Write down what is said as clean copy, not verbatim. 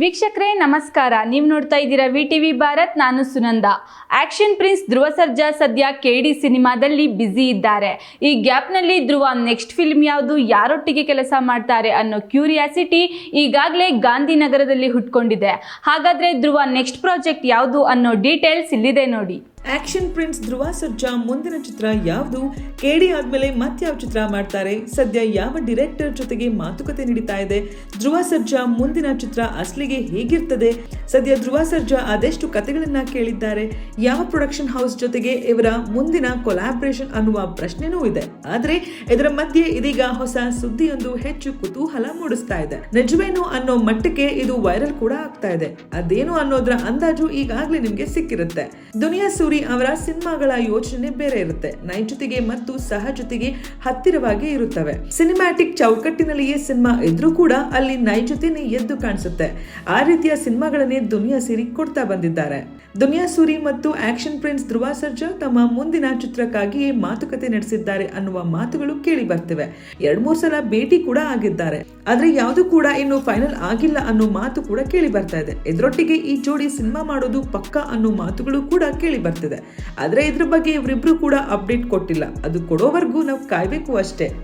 ವೀಕ್ಷಕರೇ ನಮಸ್ಕಾರ. ನೀವು ನೋಡ್ತಾ ಇದ್ದೀರಾ ವಿಟಿವಿ ಭಾರತ್. ನಾನು ಸುನಂದ. ಆಕ್ಷನ್ ಪ್ರಿನ್ಸ್ ಧ್ರುವ ಸರ್ಜಾ ಸದ್ಯ ಕೆಡಿ ಸಿನಿಮಾದಲ್ಲಿ ಬ್ಯುಸಿ ಇದ್ದಾರೆ. ಈ ಗ್ಯಾಪ್ನಲ್ಲಿ ಧ್ರುವ ನೆಕ್ಸ್ಟ್ ಫಿಲ್ಮ್ ಯಾವುದು, ಯಾರೊಟ್ಟಿಗೆ ಕೆಲಸ ಮಾಡ್ತಾರೆ ಅನ್ನೋ ಕ್ಯೂರಿಯಾಸಿಟಿ ಈಗಾಗಲೇ ಗಾಂಧಿನಗರದಲ್ಲಿ ಹುಟ್ಕೊಂಡಿದೆ. ಹಾಗಾದ್ರೆ ಧ್ರುವ ನೆಕ್ಸ್ಟ್ ಪ್ರಾಜೆಕ್ಟ್ ಯಾವುದು ಅನ್ನೋ ಡೀಟೇಲ್ಸ್ ಇಲ್ಲಿದೆ ನೋಡಿ. ಆಕ್ಷನ್ ಪ್ರಿನ್ಸ್ ಧ್ರುವ ಸರ್ಜಾ ಮುಂದಿನ ಚಿತ್ರ ಯಾವುದು, ಕೆಡಿ ಆದ್ಮೇಲೆ ಮತ್ಯಾವ ಚಿತ್ರ ಮಾಡ್ತಾರೆ, ಸದ್ಯ ಯಾವ ಡೈರೆಕ್ಟರ್ ಜೊತೆಗೆ ಮಾತುಕತೆ ನಡೀತಾ ಇದೆ, ಧ್ರುವ ಸರ್ಜಾ ಮುಂದಿನ ಚಿತ್ರ ಅಸಲಿಗೆ ಹೇಗಿರ್ತದೆ, ಸದ್ಯ ಧ್ರುವ ಸರ್ಜಾ ಅದೆಷ್ಟು ಕಥೆಗಳನ್ನ ಕೇಳಿದ್ದಾರೆ, ಯಾವ ಪ್ರೊಡಕ್ಷನ್ ಹೌಸ್ ಜೊತೆಗೆ ಇವರ ಮುಂದಿನ ಕೊಲಾಬ್ರೇಷನ್ ಅನ್ನುವ ಪ್ರಶ್ನೆನೂ ಇದೆ. ಆದ್ರೆ ಇದರ ಮಧ್ಯೆ ಇದೀಗ ಹೊಸ ಸುದ್ದಿಯೊಂದು ಹೆಚ್ಚು ಕುತೂಹಲ ಮೂಡಿಸ್ತಾ ಇದೆ. ನಿಜವೇನು ಅನ್ನೋ ಮಟ್ಟಕ್ಕೆ ಇದು ವೈರಲ್ ಕೂಡ ಆಗ್ತಾ ಇದೆ. ಅದೇನು ಅನ್ನೋದ್ರ ಅಂದಾಜು ಈಗಾಗಲೇ ನಿಮ್ಗೆ ಸಿಕ್ಕಿರುತ್ತೆ. ದುನಿಯಾ ಸೂರಿ ಅವರ ಸಿನಿಮಾಗಳ ಯೋಚನೆ ಬೇರೆ ಇರುತ್ತೆ. ನೈಜತೆಗೆ ಮತ್ತು ಸಹಜತೆಗೆ ಹತ್ತಿರವಾಗಿ ಇರುತ್ತವೆ. ಸಿನಿಮ್ಯಾಟಿಕ್ ಚೌಕಟ್ಟಿನಲ್ಲಿಯೇ ಸಿನಿಮಾ ಇದ್ರೂ ಕೂಡ ಅಲ್ಲಿ ನೈಜತೆನೇ ಎದ್ದು ಕಾಣಿಸುತ್ತೆ. ಆ ರೀತಿಯ ಸಿನಿಮಾಗಳನ್ನೇ ದುನಿಯಾ ಸೂರಿ ಕೊಡ್ತಾ ಬಂದಿದ್ದಾರೆ. ದುನಿಯಾ ಸೂರಿ ಮತ್ತು ಆಕ್ಷನ್ ಪ್ರಿನ್ಸ್ ಧ್ರುವ ಸರ್ಜಾ ತಮ್ಮ ಮುಂದಿನ ಚಿತ್ರಕ್ಕಾಗಿಯೇ ಮಾತುಕತೆ ನಡೆಸಿದ್ದಾರೆ ಅನ್ನುವ ಮಾತುಗಳು ಕೇಳಿ ಬರ್ತಿವೆ. 2-3 ಸಲ ಭೇಟಿ ಕೂಡ ಆಗಿದ್ದಾರೆ. ಆದ್ರೆ ಯಾವುದು ಕೂಡ ಇನ್ನು ಫೈನಲ್ ಆಗಿಲ್ಲ ಅನ್ನೋ ಮಾತು ಕೂಡ ಕೇಳಿ ಬರ್ತಾ ಇದೆ. ಇದರೊಟ್ಟಿಗೆ ಈ ಜೋಡಿ ಸಿನಿಮಾ ಮಾಡೋದು ಪಕ್ಕಾ ಅನ್ನೋ ಮಾತುಗಳು ಕೂಡ ಕೇಳಿ ಬರ್ತಿದೆ. ಆದ್ರೆ ಇದ್ರ ಬಗ್ಗೆ ಇವರಿಬ್ರು ಕೂಡ ಅಪ್ಡೇಟ್ ಕೊಟ್ಟಿಲ್ಲ. ಅದು ಕೊಡೋವರೆಗೂ ನಾವು ಕಾಯ್ಬೇಕು ಅಷ್ಟೇ.